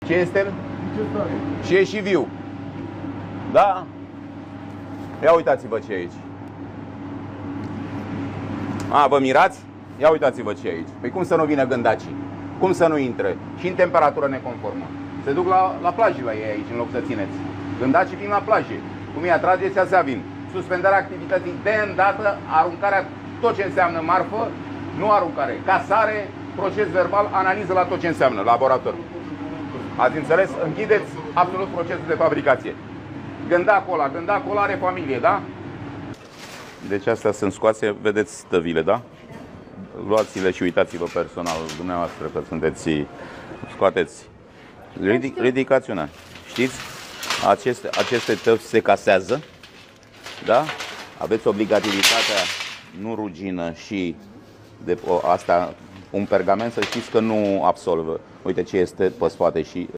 Ce este? Ce stare? Și e și viu. Da? Ia uitați-vă ce e aici. A, vă mirați? Ia uitați-vă ce e aici. Păi cum să nu vină gândacii? Cum să nu intre? Și în temperatură neconformă. Se duc la plajă la ei aici, în loc să țineți. Gândacii vin la plajă. Cum îi atrageți, astea vin. Suspendarea activității de îndată, aruncarea, tot ce înseamnă marfă, nu aruncare, casare, proces verbal, analiză la tot ce înseamnă, laborator. Ați înțeles? Închideți absolut procesul de fabricație. Gândacul ăla are familie, da? Deci astea sunt scoase, vedeți stăvile, da? Luați-le și uitați-vă personal dumneavoastră că sunteți, scoateți. Ridicați una. Știți? Aceste tăvi se casează, da? Aveți obligativitatea, nu rugină și de asta, un pergament, să știți că nu absolvă. Uite ce este pe spate și